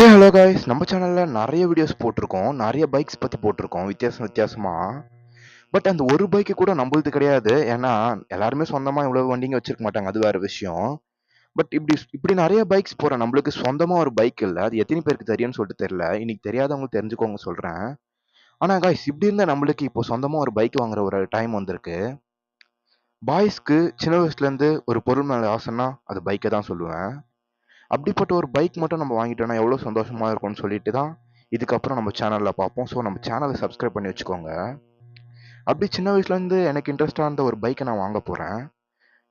Hey hello guys, நம்ம சேனலில் நிறைய வீடியோஸ் போட்டிருக்கோம், நிறைய பைக்ஸ் பற்றி போட்டிருக்கோம் வித்தியாசமாக. பட் அந்த ஒரு பைக்கு கூட நம்மளுது கிடையாது. ஏன்னா எல்லாருமே சொந்தமாக இவ்வளோ வண்டிங்க வச்சிருக்க மாட்டாங்க, அது வேற விஷயம். பட் இப்படி இப்படி நிறைய பைக்ஸ் போகிற நம்மளுக்கு சொந்தமாக ஒரு பைக் இல்லை. அது எத்தனை பேருக்கு தெரியும்னு சொல்லிட்டு தெரியல. இன்னைக்கு தெரியாதவங்க தெரிஞ்சுக்கோங்க சொல்கிறேன். ஆனால் காய்ஸ், இப்படி இருந்தால் நம்மளுக்கு இப்போ சொந்தமாக ஒரு பைக் வாங்குற ஒரு டைம் வந்திருக்கு. பாய்ஸ்க்கு சின்ன வயசுலேருந்து ஒரு பொருள் மேலே ஆசைன்னா அது பைக்கை தான் சொல்லுவேன். அப்படிப்பட்ட ஒரு பைக் மட்டும் நம்ம வாங்கிட்டோம்னா எவ்வளோ சந்தோஷமா இருக்கும்னு சொல்லிட்டு தான் இதுக்கப்புறம் நம்ம சேனலில் பார்ப்போம். ஸோ நம்ம சேனலை சப்ஸ்கிரைப் பண்ணி வச்சுக்கோங்க. அப்படி சின்ன வயசுலேருந்து எனக்கு இன்ட்ரெஸ்டாக இருந்த ஒரு பைக்கை நான் வாங்க போகிறேன்.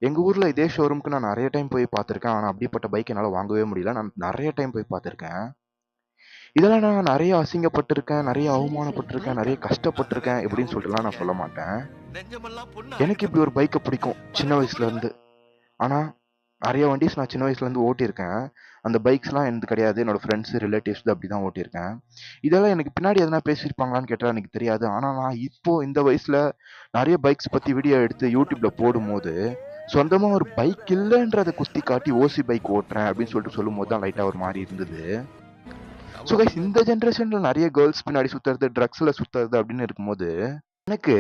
எங்கள் ஊரில் இதே ஷோரூமுக்கு நான் நிறைய டைம் போய் பார்த்துருக்கேன். ஆனால் அப்படிப்பட்ட பைக் என்னால் வாங்கவே முடியல. நான் நிறைய டைம் போய் பார்த்துருக்கேன். இதெல்லாம் நான் நிறைய அசிங்கப்பட்டிருக்கேன், நிறைய அவமானப்பட்டிருக்கேன், நிறைய கஷ்டப்பட்டிருக்கேன் இப்படின்னு சொல்லிட்டுலாம் நான் சொல்ல மாட்டேன். எனக்கு இப்படி ஒரு பைக்கை பிடிக்கும் சின்ன வயசுலேருந்து. ஆனால் நிறைய வண்டிஸ் நான் சின்ன வயசுலேருந்து ஓட்டியிருக்கேன். அந்த பைக்ஸ்லாம் எனது கிடையாது. என்னோட ஃப்ரெண்ட்ஸ், ரிலேட்டிவ்ஸ் அப்படி தான் ஓட்டியிருக்கேன். இதெல்லாம் எனக்கு பின்னாடி எதனா பேசியிருப்பாங்களான்னு கேட்டால் எனக்கு தெரியாது. ஆனால் நான் இப்போ இந்த வயசில் நிறைய பைக்ஸ் பற்றி வீடியோ எடுத்து யூடியூப்பில் போடும்போது, சொந்தமாக ஒரு பைக் இல்லைன்றதை குத்தி காட்டி ஓசி பைக் ஓட்டுறேன் அப்படின்னு சொல்லிட்டு சொல்லும்போது தான் லைட்டாக ஒரு மாதிரி இருந்தது. ஸோ கைஸ், இந்த ஜென்ரேஷனில் நிறைய கேர்ள்ஸ் பின்னாடி சுற்றுறது, ட்ரக்ஸில் சுற்றுறது அப்படின்னு இருக்கும்போது, எனக்கு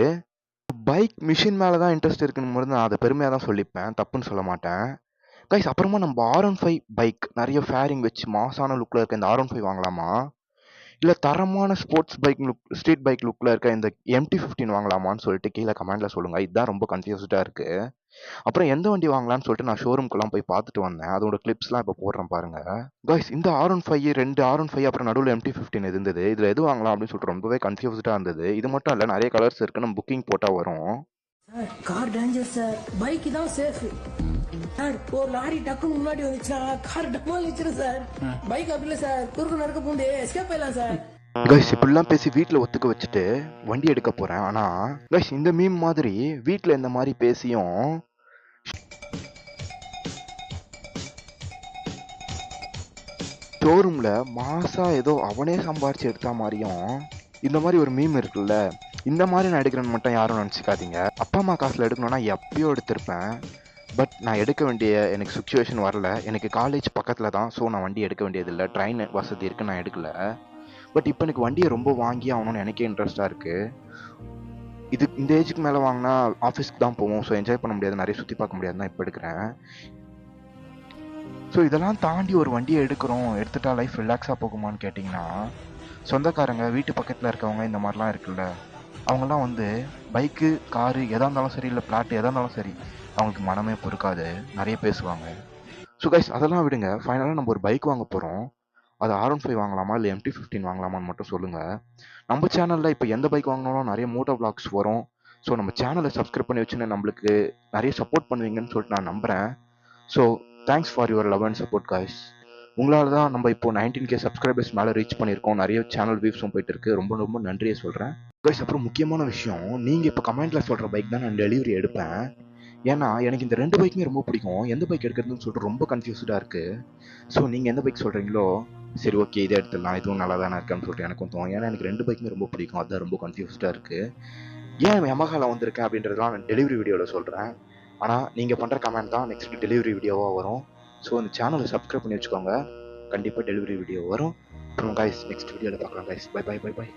பைக் மிஷின் மேலே தான் இன்ட்ரெஸ்ட் இருக்குன்னு போது நான் அதை பெருமையாக தான் சொல்லிப்பேன், தப்புன்னு சொல்ல மாட்டேன். கைஸ், அப்புறமா நம்ம R15 பைக் நிறைய ஃபேரிங் வச்சு மாசான லுக்கில் இருக்க இந்த R15 வாங்கலாமா, இல்லை தரமான sports bike look, street bike லுக்கில் இருக்க இந்த MT-15 வாங்கலாமான்னு சொல்லிட்டு கீழே கமெண்ட்டில் சொல்லுங்கள். இதுதான் ரொம்ப கன்ஃபியூஸ்டாக இருக்குது. அப்புறம் எந்த வண்டி வாங்கலாம்னு சொல்லிட்டு நான் ஷோரூம்க்குலாம் போய் பார்த்துட்டு வந்தேன். அதோட கிளிப்ஸ்லாம் இப்போ போடுறேன் பாருங்க. கைஸ், இந்த R15, 2 R15 அப்புறம் நடுவில் MT-15 இருந்தது. இதில் எது வாங்கலாம் அப்படின்னு சொல்லிட்டு ரொம்பவே கன்ஃபியூஸ்டாக இருந்தது. இது மட்டும் இல்லை, நிறைய கலர்ஸ் இருக்குது. நம்ம புக்கிங் போட்டால் வரும். Sir, car danger sir, bike தான் சேஃப் சார். ஒரு லாரி டக்குன்னு முன்னாடி வந்துச்சுன்னா கார் டமால் வச்சிரும் சார். பைக் அப்படி இல்லை சார், குறுக்கு நடக்க பூண்டு எஸ்கேப் ஆயிடலாம் சார். கைஸ், இப்படிலாம் பேசி வீட்டில் ஒத்துக்க வச்சுட்டு வண்டி எடுக்க போகிறேன். ஆனால் கைஸ், இந்த மீம் மாதிரி வீட்டில் இந்த மாதிரி பேசியும் ஷோரூமில் மாசா ஏதோ அவனே சம்பாரிச்சு எடுத்த மாதிரியும் இந்த மாதிரி ஒரு மீம் இருக்குல்ல, இந்த மாதிரி நான் எடுக்கிறேன்னு மட்டும் யாரும் நினச்சிக்காதீங்க. அப்பா அம்மா காசில் எடுக்கணும்னா எப்பயோ எடுத்திருப்பேன். பட் நான் எடுக்க வேண்டிய எனக்கு சுச்சுவேஷன் வரல. எனக்கு காலேஜ் பக்கத்தில் தான். ஸோ நான் வண்டி எடுக்க வேண்டியதில்லை. ட்ரெயின் வசதி இருக்குது, நான் எடுக்கல. பட் இப்போ எனக்கு வண்டியை ரொம்ப வாங்கி ஆகணும்னு எனக்கே இன்ட்ரெஸ்ட்டாக இருக்குது. இது இந்த ஏஜுக்கு மேலே வாங்கினா ஆஃபீஸ்க்கு தான் போவோம். ஸோ என்ஜாய் பண்ண முடியாது, நிறைய சுற்றி பார்க்க முடியாது தான் இப்போ எடுக்கிறேன். ஸோ இதெல்லாம் தாண்டி ஒரு வண்டியை எடுத்துட்டா லைஃப் ரிலாக்ஸாக போகுமான்னு கேட்டிங்கன்னா, சொந்தக்காரங்க, வீட்டு பக்கத்தில் இருக்கவங்க, இந்த மாதிரிலாம் இருக்குல்ல, அவங்கெல்லாம் வந்து பைக்கு, காரு எதாக இருந்தாலும் சரி, இல்லை பிளாட் எதாக இருந்தாலும் சரி, அவங்களுக்கு மனமே பொறுக்காது, நிறைய பேசுவாங்க. ஸோ கைஸ், அதெல்லாம் விடுங்க. ஃபைனலாக நம்ம ஒரு பைக் வாங்க போகிறோம். அது R15 வாங்கலாமா, இல்லை MT-15 வாங்கலாமான்னு மட்டும் சொல்லுங்கள். நம்ம சேனலில் இப்போ எந்த பைக் வாங்கினாலும் நிறைய மோட்டோ விளாக்ஸ் வரும். ஸோ நம்ம சேனலை சப்ஸ்கிரைப் பண்ணி வச்சுன்னு நம்மளுக்கு நிறைய சப்போர்ட் பண்ணுவீங்கன்னு சொல்லிட்டு நான் நம்புகிறேன். So thanks for your love and support guys. உங்களால் தான் நம்ம இப்போ 19K சப்ஸ்கிரைபர்ஸ் மேலே ரீச் பண்ணியிருக்கோம். நிறைய சேனல் வியூஸும் போயிட்டு இருக்கு. ரொம்ப ரொம்ப நன்றியை சொல்கிறேன் காய்ஸ். அப்புறம் முக்கியமான விஷயம், நீங்கள் இப்போ கமெண்ட்டில் சொல்கிற பைக் தான் நான் டெலிவரி எடுப்பேன். ஏன்னா எனக்கு இந்த 2 பைக்குமே ரொம்ப பிடிக்கும். எந்த பைக் எடுக்கிறதுன்னு சொல்லிட்டு ரொம்ப கன்ஃபியூஸ்டாக இருக்குது. ஸோ நீங்கள் எந்த பைக் சொல்கிறீங்களோ, சரி ஓகே இதை எடுத்துடலாம், இதுவும் நல்லா தானே இருக்கான்னு சொல்லிட்டு எனக்கும் தோணும். ஏன்னா எனக்கு 2 பைக்குமே ரொம்ப பிடிக்கும். அதுதான் ரொம்ப கன்ஃபியூஸ்டாக இருக்குது. ஏன் யமஹாவில் வந்திருக்கேன் அப்படின்றதுலாம் நான் டெலிவரி வீடியோவில் சொல்கிறேன். ஆனால் நீங்கள் பண்ணுற கமெண்ட் தான் நெக்ஸ்ட் டெலிவரி வீடியோவாக வரும். ஸோ அந்த சேனலை சப்ஸ்கிரைப் பண்ணி வச்சுக்கோங்க. கண்டிப்பாக டெலிவரி வீடியோ வரும். அப்புறம் கைஸ், நெக்ஸ்ட் வீடியோவில் பார்க்கலாம் guys. Bye bye bye by.